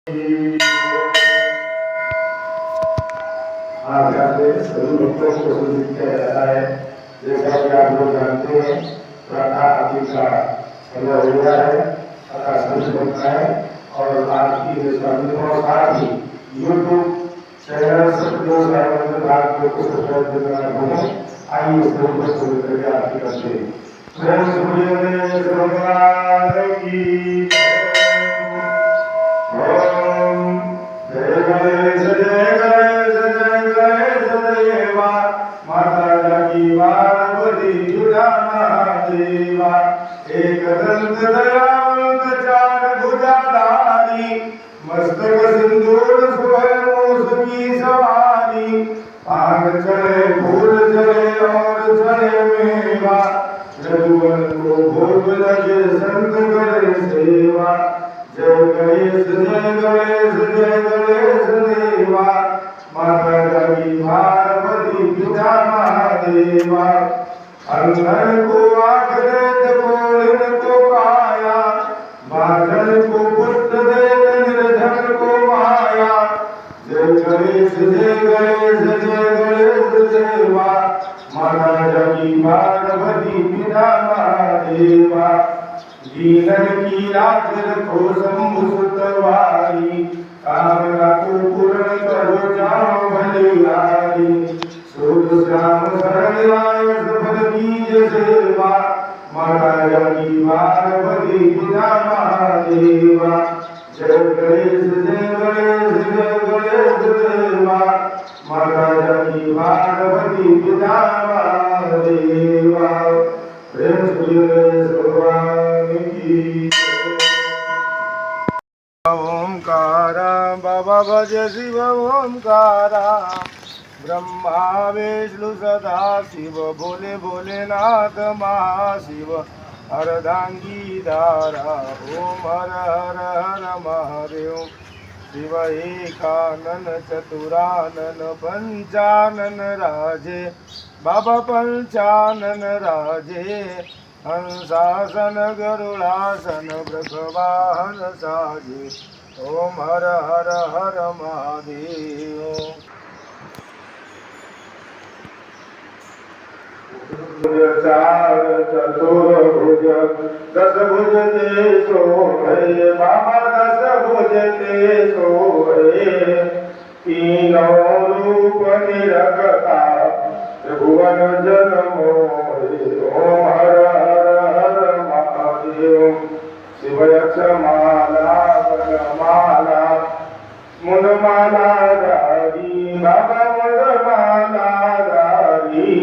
सभी भक्तों को सूचित किया जाता है। जैसा कि आप लोग जानते हैं, प्रथा आदि का समय हो गया है, अतः संत बनता है और आज की स्वामी और साथ ही यूट्यूब चैनल सत्यो सार्वजनिक भाग को सब्सक्राइब करना भूलें। आइए उस लोगों को करके आरती करते हैं। प्रेम से बोलिए भगवान की ओम जय गणेश जय गणेश जय गणेश देवा माता जाकी पार्वती जुड़ा महादेवा एक दंत दयावंत चार भुजाधारी मस्तक सिंदूर सुभय मूस की सवारी आग चढ़े फूल चढ़े और चढ़े मेवा रघुवन को भोग लगे संत करे सेवा जय गणेश जय गणेश जय गणेश देवा माता जाकी पार्वती पिता महादेवा अंधन को आँख दे कोढ़िन को काया बाझल को पुत्र दे निर्धन को माया जय गणेश जय गणेश जय गणेश देवा माता जाकी पार्वती पिता महादेवा दीनन की लाज रखो शंभु सुतवारी कामना को पूर्ण करो जाओ भलिहारी सूद श्याम शरण आए सफल कीज सेवा माता जाकी पार्वती पिता महादेवा जय गणेश जय गणेश जय गणेश देवा माता जाकी पार्वती पिता महादेवा प्रेम से भगवान की ओंकारा बाबा भज शिव ओंकारा ब्रह्मा विष्णु सदा शिव भोले भोलेनाथ महाशिव अर्धांगी धारा ओम हर हर हर महादेव शिव एकानन चतुरानन पंचानन राजे बाबा पंचानन राजे हंसासन गरुड़ासन वृषवाहन साजे ओम हर हर हर महादेव चार चतुर्भुज दस भुज ते सोहे बाबा दस भुज ते सोहे तीनों रूप निरखता त्रिभुवन जन मोहे ओम हर हर हर महादेव शिव यक्ष माला वनमाला मुंडमाला धारी बाबा मुंडमाला धारी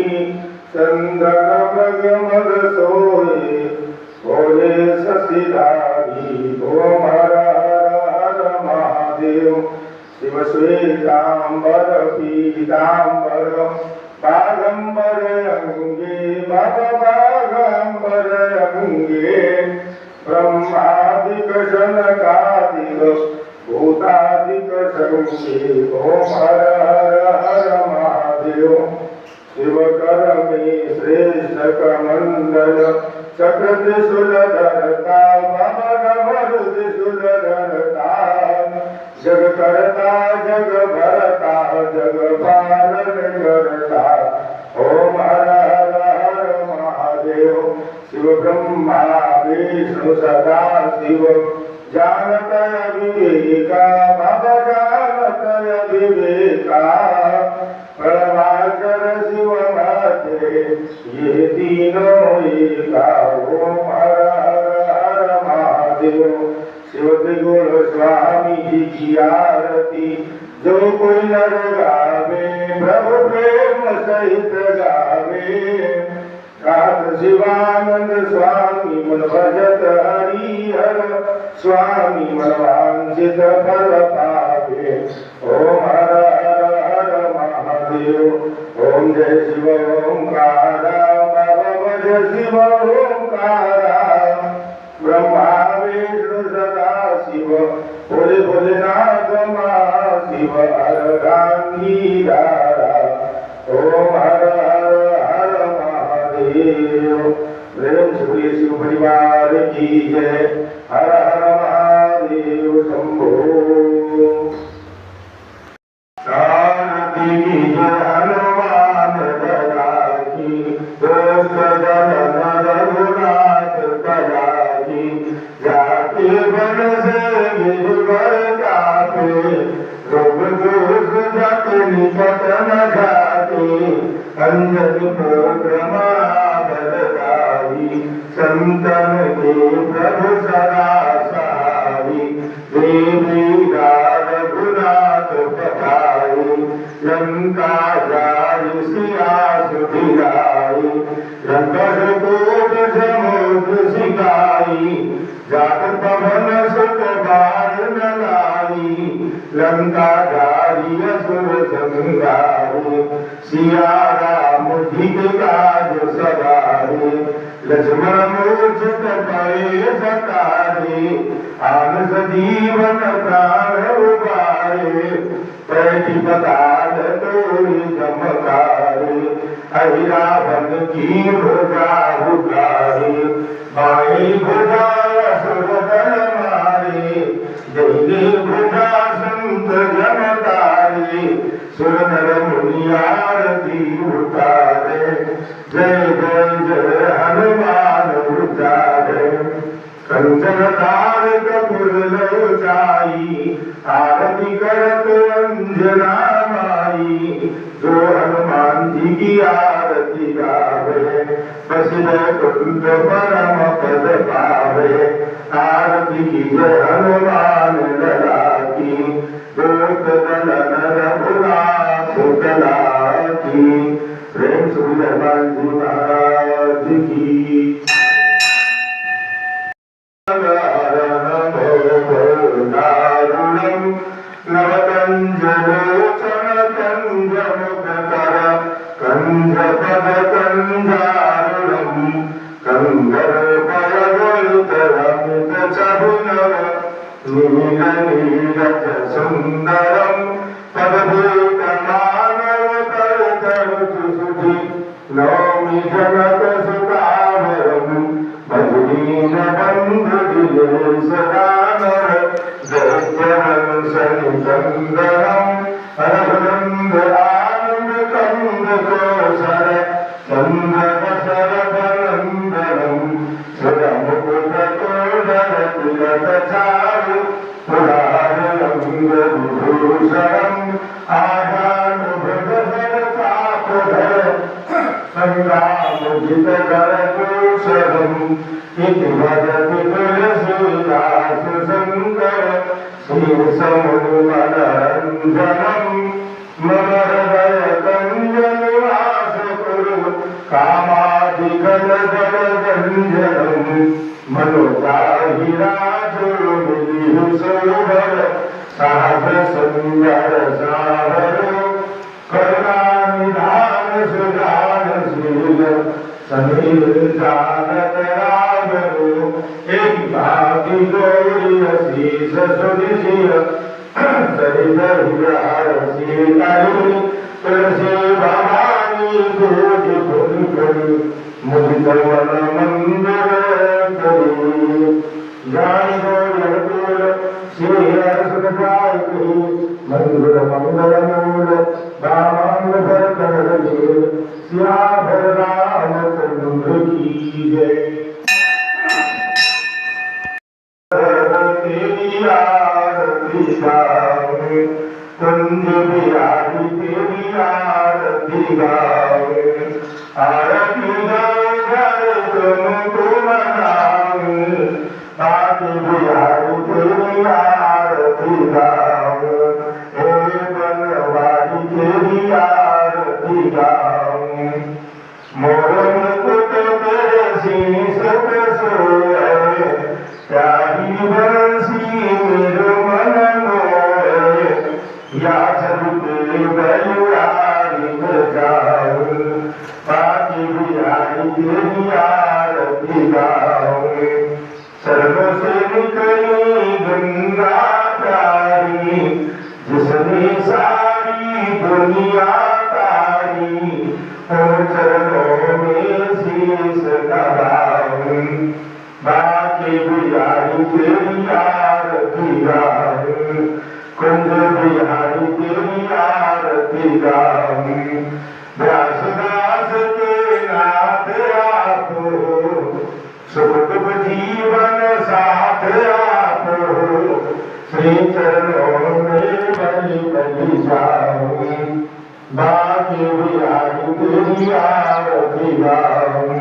चंदन मृग मद सोए भोले शशिधारी ओम हर हर हर महादेव शिव श्वेतांबर पीतांबर बागंबर अंगे बाबा बागंबर अंगे ब्रह्मादिक शनकादिक भूतादिक संगे ओम हर हर हर महादेव शिव कर में श्रेष्ठ कमंडल चक्र त्रिशूल धरता बाबा डमर त्रिशूल धरता जग करता जग भरता जग पालन करता ओम हर हर हर महादेव शिव ब्रह्मा विष्णु सदा शिव जानत विवेका बाबा जानत विवेका परमाचर शिव माते ये तीनों एका ओम हर हर हर महादेव शिव त्रिगुण स्वामी जी की आरती जो कोई नर गावे प्रभु प्रेम सहित गावे कात शिवानंद स्वामी मन भजत हरिहर स्वामी मन वांछित फल पावे ओम हर हर हर महादेव ओम जय शिव ओंकारा बाबा भज शिव ओंकारा ब्रह्मा विष्णु सदा शिव भोले भोलेनाथ महाशिव अर्धांगी धारा ओम हर हर हर महादेव प्रेम से शिव परिवार की जय हर हर महादेव शंभो। अंजनी परिक्रमा बलदाई, संतन के प्रभु सदा सहाई, देवी रघुनाथ पठाई, लंका जारि सिया सुधिराई, रंगकोट समुद्र सिकाई, जात पवन सुत बार न लाई, लंका जारी असुर संहारी, सिया राम ठीक काज सवारे, लक्ष्मण मूर्छित परे सतारे, आन सजीवन प्राण उबारे, पैठी पताल तोड़े चमकारे, हरि रावण की भुजा उतारे, बाई भुजा असुर दल मारे, जय भुजा संत जन तारे, सुर नर मुनि आरती उतारे, जय जय जय हनुमान उचारे, कंचन तार कपूर लोचाई, आरती करत अंजना माई, जो हनुमान जी की आरती गावे, प्रसिद्ध कुंड परम पद पावे, आरती की जय हनुमान लला की, दूत दलन रघुनाथ कला की। प्रेम से हनुमान जी महाराज की। नवकंजलोचन कंजमुखकर कंजपद कंजारुणम, कंदर्पयगोलितरमित चहुनव, नील नीरज सुंदरम, पदभूतमानव करतरुचि सुधि, नौमि जनक सुतावरम, भजनीन बंधु दिनेश दानव, दैत्यवंशनिकंदनम, रघुनंद आनंद कंद कोसर, चंद्रवसरवनंदनम, सुरमुकुटतोडर तिलक चारु, पुरारिरंगविभूषणम, आजानुभुजधर चापधर, संग्रामोजित करकुशलम, इति वदति तुलसीदास शंकर, श्रीसमुनिमनरंजनम, मम हृदय कंज निवास कुरु, कामादिकल जलजंजनम, मनोजाहि राजोनिधि सुभर, साहस सुंदर सावर, करुणानिधान सुजानशील, समीर जानत राघव, एक भांति गौरी शीस सुनिशिर, सरित विहार सीताई, तुलसी भवानी दूज फुल करी, मुदित मन मंदिर करी, जान गौर श्री सुख जायकी, मंगल मंगल मूल दामांग भर कर सियावर रामचंद्र की जय। तेरी आरती गावे, कुंज बिहारी तेरी आरती गावे, आरती गाओ घर तुमको मनावे, बाकी बिहारी तेरी आरती गावे, हे बनवारी तेरी आरती गावे, मोर मुकुट तेरे शीश पे सोए, प्यारी बंसी मेरो मन मोए, या चलते बलिहारी बजाऊं, बाकी बिहारी तेरी आरती गाऊं, सर्व से निकली गंगा प्यारी, जिसने सारी दुनिया तारी, उन चरणों में शीश नवाऊं, बाकी बिहारी तेरी आरती गाऊं, कुंज बिहारी तेरी आरती गाऊं, व्यासदास के नाथ आप हो, सुख दुख जीवन साथ आप हो, श्री चरणों में बलि बलि जाऊं, बाकी बिहारी तेरी तेरी आरती गाऊं,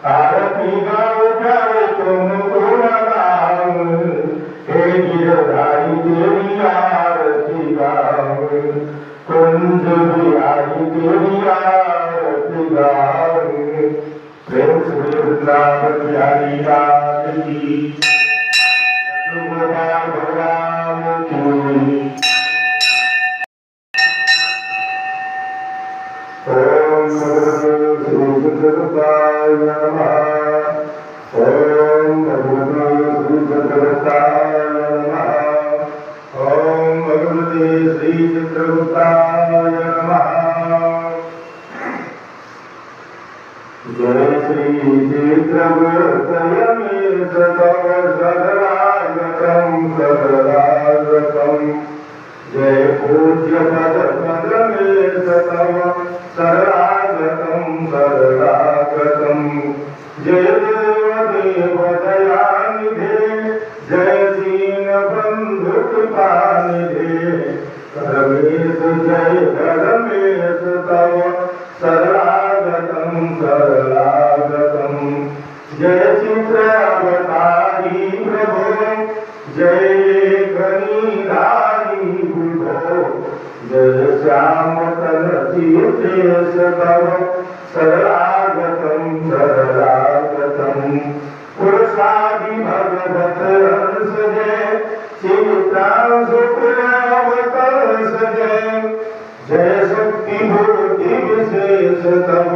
आरती गाऊं प्यारे तुमको लगाऊं, हे गिरधारी तेरी आरती गाऊं, कुंज बिहारी तेरी आरती गाऊं, प्रेम से वृंदावन बिहारी लाल की, गोपाल भगवान की। ओम भगवते श्री सद्गुरुदेवाय नमः। ओम भगवते श्री सद्गुरुदेवाय नमः। ओम भगवते श्री चित्रगुप्ताय नमः। जय श्री चित्रगुप्तय मे सतव सदरागतम सदरागतम, जय पूज्य पद पद मे सतव शरणागतम शरणागतम, जय देव देव दयानिधे, जय दीन बंधु कृपानिधे, रमेश जय रमेश तव शरणागतम शरणागतम, जय चित्रावतारी प्रभो, जय लेखनीधारी विभो, जय श्याम तनतीर्थेश तव शरणागतम शरणागतम, पुरुषादि भगवत हंस जय, चित्रांशु प्रियावतंस जय, जय शक्ति बुद्धि विशेष तव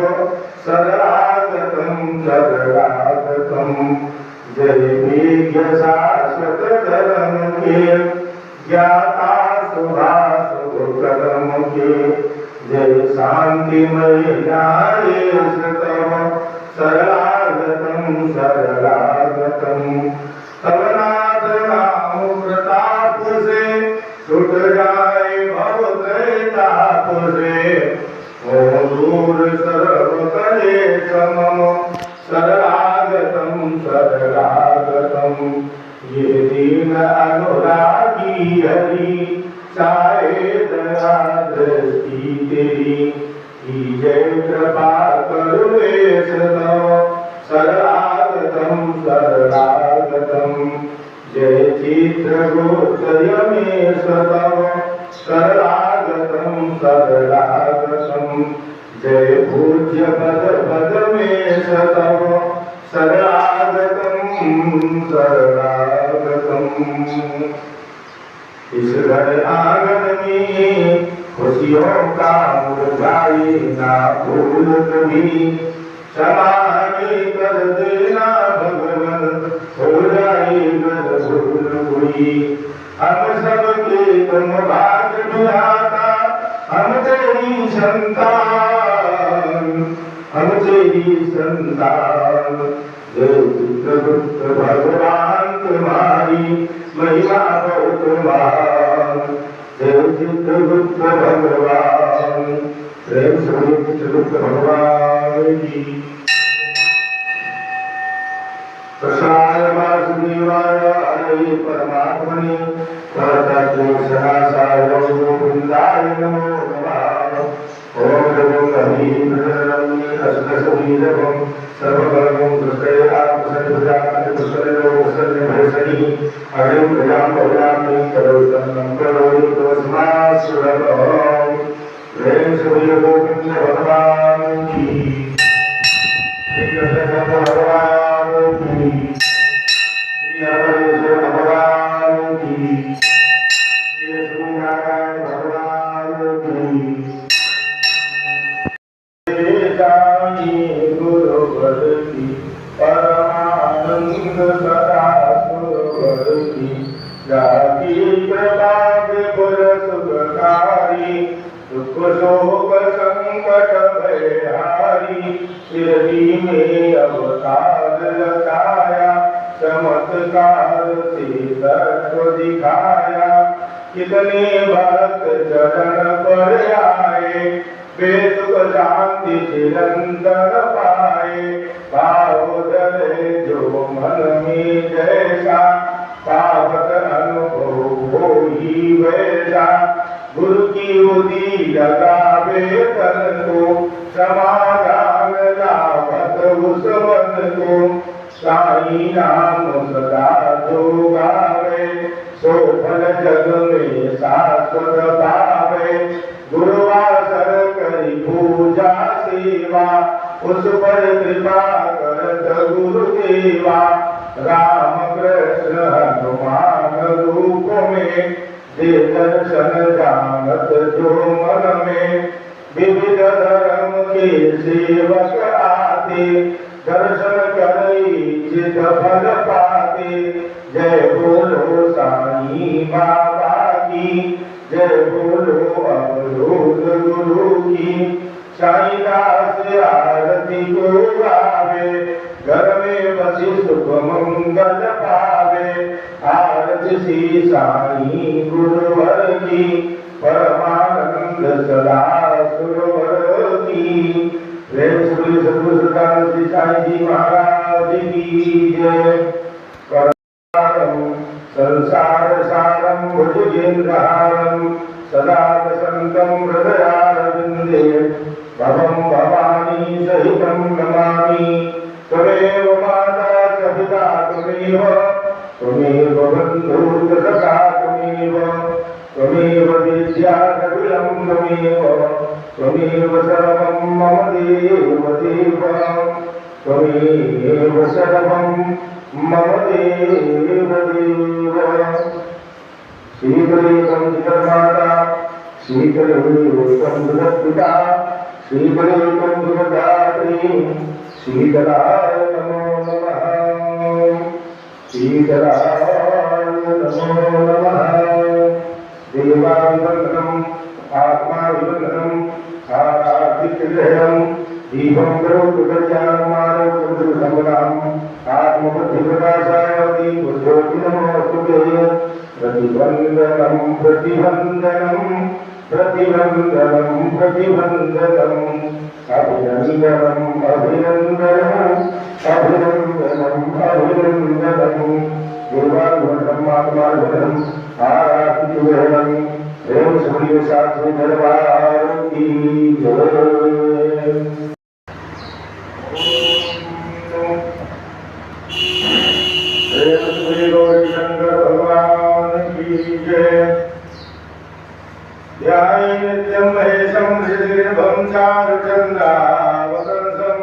शरणागतम शरणागतम, जय विज्ञ शाश्वत धर्म के, ज्ञाता सुभाष कर्म के, जय शांतिमय न्यायेश तव शरणागतम शरणागतम, तव नाथ नाम प्रताप से छुट जाए भव त्रैताप से, ओ दूर सर्व कलेश मम शरणागतम शरणागतम, ये दीन अनुरागी हरि चाहे दया दृष्टि तेरी, जय कृपा करुणेश तव शरणागतम शरणागतम, जय चित्रगुप्तय मे तव शरणागतम शरणागतम, जय पूज्य पद पद मे तव शरणागतम शरणागतम। इस घर आंगन में खुशियों का मुरझाए ना फूल कभी, क्षमा कर देना भगवन, हो जाए घर भूल कोई, हम सबके तुम भाग्य विधाता, हम तेरी संतान, हम तेरी संतान, जय चित्रगुप्त भगवान तुम्हारी महिमा बहुत महान, जय चित्रगुप्त भगवान, प्रेम से चित्रगुप्त भगवान की। कृष्णाय वासुदेवाय हरे परमात्मने परतत्वसनासाय गोविन्दाय नमो नमः। ओम नमो हरिन्द्ररमणे अष्टसवीरभं सर्वभगं दुष्टये आत्मसंप्रजापति पुष्करेणोपसर्गे भयसनि हरिं प्रजां पौराणि करोतनं करोति तस्मात् प्रेम से गोविंद भगवान की, भगवान की, भगवान की, नारायण भगवान की। गुरुवर की परमानंद सदा गुरुवर की, जाकी कृपा विपुल सुखकारी, दुख शोक संकट भयहारी, शिरडी में अवतार रचाया, चमत्कार से तत्व दिखाया, कितने भक्त चरण पर आए, बेसुख शांति निरंतर पाए, भाव धरे जो मन में जैसा, पावक अनुभव हो ही वैसा, गुरु की उदी लगावे तन को, समाधान लाभत उस मन को साई नाम सदा जो गावे सो फल जग में शाश्वत पावे। गुरुवासर करी पूजा सेवा उस पर कृपा करत गुरुदेवा। राम कृष्ण हनुमान रूप में दे दर्शन जानत जो मन में। विविध धर्म के सेवक आते दर्शन करई चित फल पाते। जय बोलो साईं बाबा की जय बोलो अवधूत गुरु की। साईं दास आरती को गावे घर में बसी सुख मंगल पावे। आरती सी साईं गुरुवर की परमानंद सदा सुरवर की। प्रेम श्री सद्गुरु सदानंद श्री साईं जी महाराज की जय। संसार सारम भुजगेन्द्रहारम सदा वसंतम हृदयारविंदे। भवं भवानी सहितं नमामि। त्वमेव माता च पिता त्वमेव बन्धुश्च सखा त्वमेव विद्या कपिलं त्वमेव सर्वं मम देव देव। त्वमेव सर्वं मम देव देव। शीघ्रेकं जगन्माता शीघ्रेकं जगत्पिता शीघ्रेकं जगद्धात्री। शीतलाय नमो नमः शीतलाय नमो नमः। देवाभिवन्दनम् आत्माभिवन्दनम् आराधितगृहम्। दीपं करोतु कल्याणमारोग्यं आत्मबुद्धिप्रकाशाय दीपज्योतिर्नमोऽस्तुते। प्रतिबन्धनं प्रतिबन्धनं प्रतिबन्धनं प्रतिबन्धनम् अभिनन्दनम् अभिनन्दनम् अभिनन्दनम् अभिनन्दनम्। देवाभिवन्दनम् आत्माभिवन्दनम् आराधितगृहम्। प्रेम सूर्य साक्षी दरबार की जय। श्री गौरी शंकर भगवान की जय। ध्याये नित्यं महेशं श्रीनिर्भं चारुचन्द्रावतंसं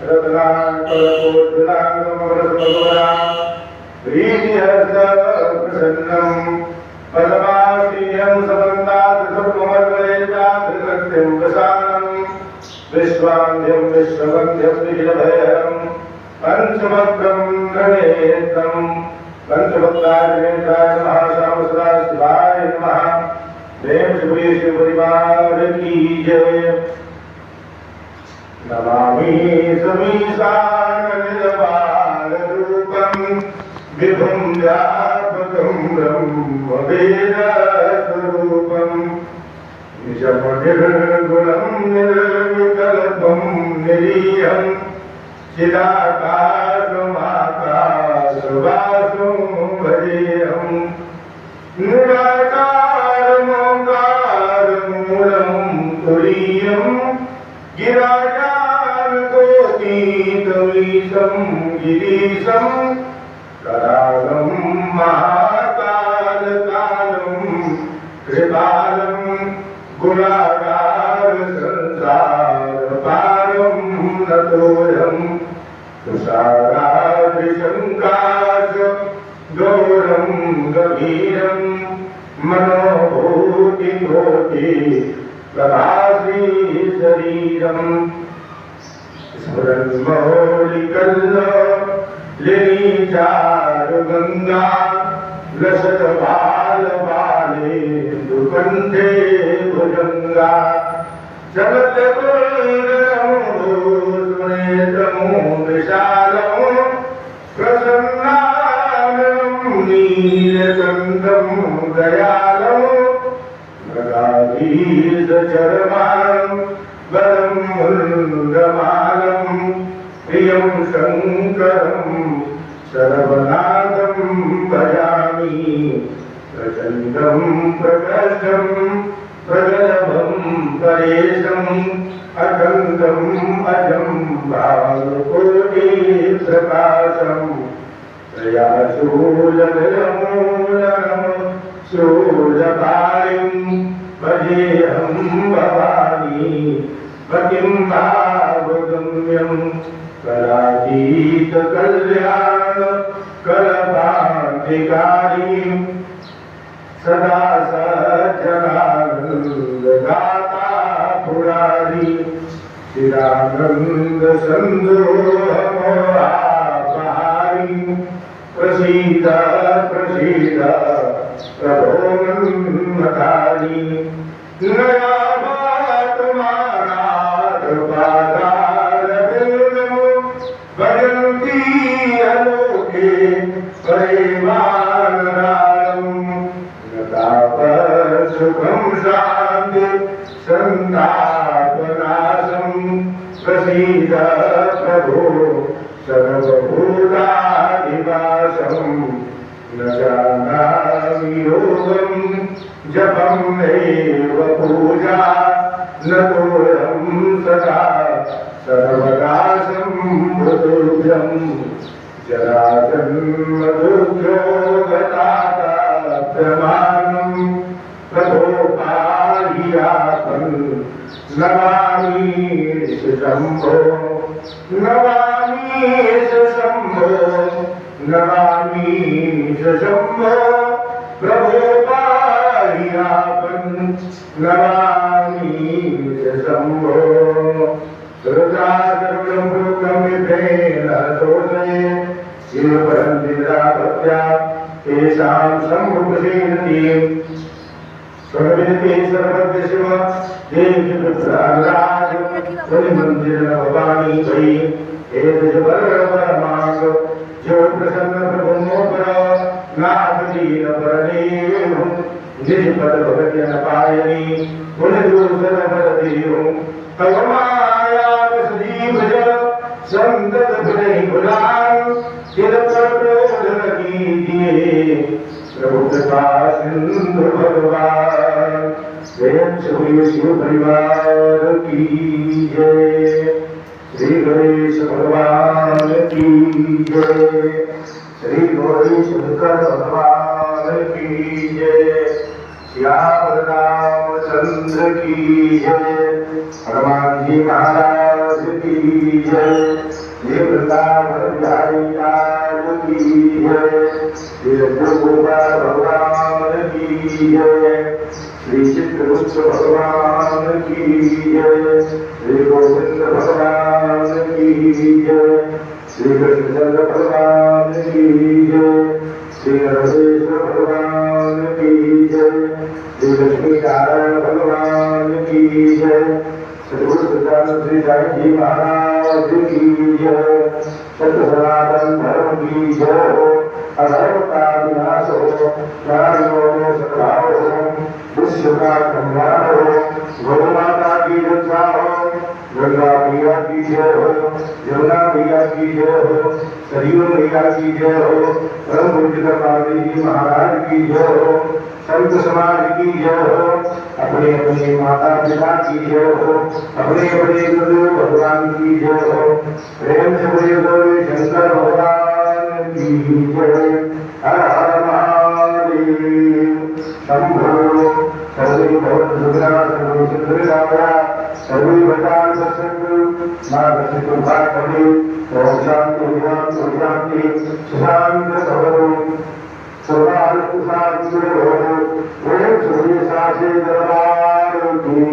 रत्नाकरकोटिनागमवरसमगमना प्रीतिहस्तप्रसन्नं। पद्मासीनं समन्तात्सर्वमद्वैतात्रिकृत्यं प्रसानं। विश्वान्ध्यं विश्ववन्ध्यं निखिलभयहरं पंचमग्रं गणेत्रं। पंचभक्ताय गणेशाय नमः श्यामसुंदराय शिवाय नमः। प्रेम श्री शिव परिवार की जय। नमामि समीशाननिलबालरूपं विभुं व्यापकं ब्रह्मवेदस्वरूपं। निजमनिर्गुणं निर्विकल्पं निरीहं चिदाकाशमाकाशवासं भजेऽहं। निराकारमोकारमूलं तुरीयं गिराजानकोटीतमीशं गिरीशं। करालं महाकालकालं कृपालं गुणागार संसारपारं नतोऽयं। तुषाराद्रिशङ्काश गौरं गभीरं मनोभूतिकोटि प्रभासी शरीरं। स्फुरन्मौलिकल्लिनी चारुगङ्गा लसत्बालबालेन्दुकण्ठे भुजङ्गा। जगद्गुरुनेत्रं विशालं प्रसन्नाननं नीलकण्ठं दयालं। मृगाधीशचर्मां बलं मुण्डमालं प्रियं शङ्करं सर्वनाथं भजामि। प्रचण्डं प्रकर्षं प्रगल्भं परेशम अखंडम अजम भावकोटि प्रकाशम दयाशूलमूलम शूलकारिं भजेऽहं भवानी पतिं भावगम्यं कलातीत कल्याण कलकान्तिकारीं सदा सज्जनानन्ददाता पुरारी चिदानंद संदोहमोहापहारी प्रसीद प्रसीद प्रभो मन्मथारी नयामात्मानाथपादारविन्दं भजन्ति अलोके परिवानराणम् सुखं शान्ति सन्तापनाशं प्रसीद प्रभो सर्वभूताधिवासं न जानामि योगं जपं नैव पूजा न तोयं सदा सर्वदा सम्भृतुभ्यं जराजन्मदुर्गो गताप्रमाणं प्रभो पाहियापन् नमामि शम्भो नमामि शम्भो नमामि शम्भो प्रभो पाहियापन् नमामि शम्भो सर्वं भूतमित्रेण दोषे शिवपरन्दिराभक्त्या तेषां सम्मुखसेनति सर्वविदते सर्वज्ञ शिव देवी पुत्राराज मंदिर भवानी भई एतज परमांग जो प्रसन्न प्रभु पर नाथ दीन परदेव निज पद भगति न पायनी गुण दूसर पद देव तव माया सजीव जल संतत भुलहि भुलान चिर पर क्रोध न कीजिए प्रभु कृपा सिंधु भगवान जय शिव परिवार की जय श्री गणेश भगवान की जय श्री गणेश भगवान की जय श्याम रामचंद्र की जय हनुमान जी महाराज की जय श्री वृंदावन बिहारी लाल की जय श्री गोपाल भगवान की जय श्री चित्रगुप्त भगवान की जय श्री गोविंद भगवान की जय श्री कृष्णचंद्र भगवान की जय श्री नरसिंह भगवान की जय श्री लक्ष्मी नारायण भगवान की जय सद्गुरु सदानंद श्री साई जी महाराज की जय सत्य सनातन धर्म की जय हो अधर्म का विनाश हो प्राणियों में सद्भाव हो विश्व का कल्याण हो गौ माता की रक्षा हो गंगा मैया की जय हो यमुना मैया की जय हो सरयू मैया की जय हो परम पूज्य पार्वती जी महाराज की जय हो संत समाज की जय हो अपने अपने माता पिता की जय हो अपने अपने गुरु भगवान की जय हो प्रेम से बोले बोले शंकर भगवान की जय हर हर महादेव शंभो सर्वे भवत सुखदा सर्वे चंद्रदावरा सर्वे भटान सत्संग मार्ग कृपा करे ओम शांति शांति शांत भवतु सर्वाल शांति भवतु प्रेम सूर्य सासे दरबार की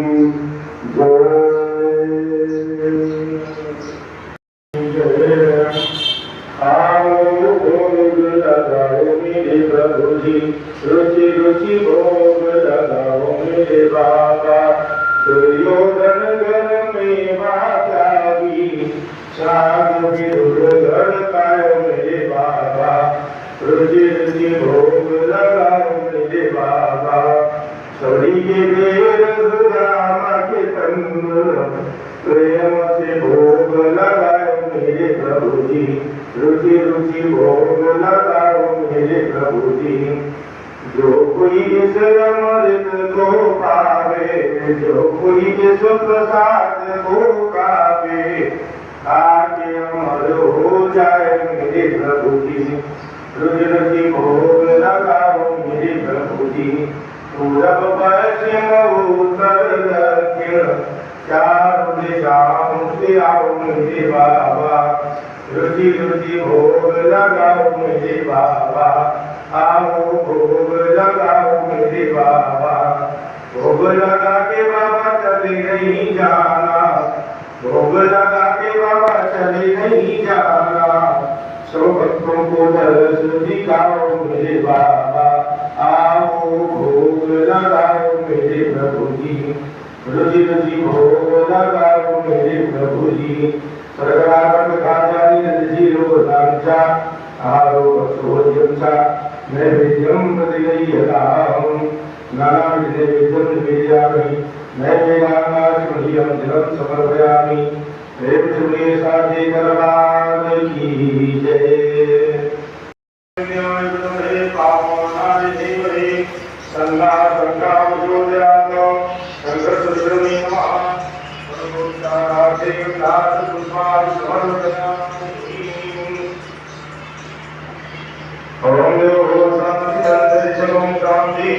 जय आओ भोग लगाओ मेरे प्रभु जी रुचि रुचि भोग लगाओ मेरे बाबा दुर्योधन घर में माता की शाग विदुर कायो मेरे बाबा रुचि रुचि भोग लगाओ मेरे बाबा सड़ी के देर सुदामा के तंग प्रेम से भोग लगाओ मेरे प्रभु जी रुचि रुचि भोग लगाओ मेरे प्रभु जी जो कोई इस अमृत को पावे, जो कोई इस प्रसाद को पावे, आके अमर हो जाए मेरे प्रभु जी। रुज रुचि भोग लगाओ मेरे प्रभु जी। पूरब पश्चिम उत्तर दक्षिण चारों दिशाओं से आओ मेरे बाबा। रुचि रुचि भोग लगाओ मेरे बाबा। आओ भोग लगाओ मेरे बाबा। भोग लगा के बाबा चले नहीं जाना, भोग लगा के बाबा चले नहीं जाना। सब भक्तों को दर्श दिखाओ मेरे बाबा। आओ भोग लगाओ मेरे प्रभु जी। रुचि रुचि भोग लगाओ मेरे प्रभु जी। सरगरागत खाजानी जीरो लांचा आरोप सोजंसा नैवेद्यम प्रतिगृह्यताम् नानाविध नैवेद्यं निवेदयामि। नैवेद्यानाचमनीयं जलं समर्पयामि। प्रेम सुने साधे दरबार की जय। पावनाय धीमहि संगा संगा प्रचोदयात्। शंकर सुब्रह्मण्य नमः। नाथ पुष्पाणि समर्पयामि। ओम शांति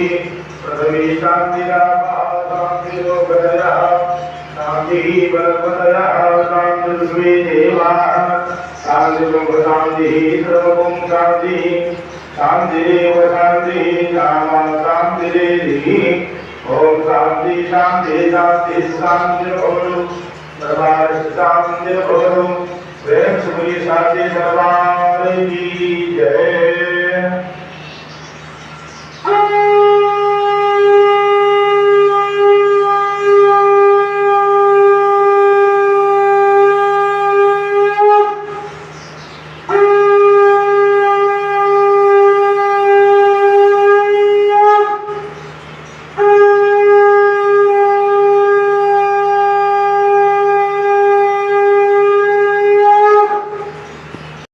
पृथ्वी शांतिरापः शांतिरोगदयः शांतिः बलवदयः शांतिर्विश्वे देवाः शांतिर्ब्रह्म शांतिः सर्वं शांतिः शांतिरेव शांतिः नाम शांतिरेधिः। ओम शांति शांति शांति शांतिर्भवतु दरबार शांतिर्भवतु। प्रेम से बोलिए शांति दरबार की जय।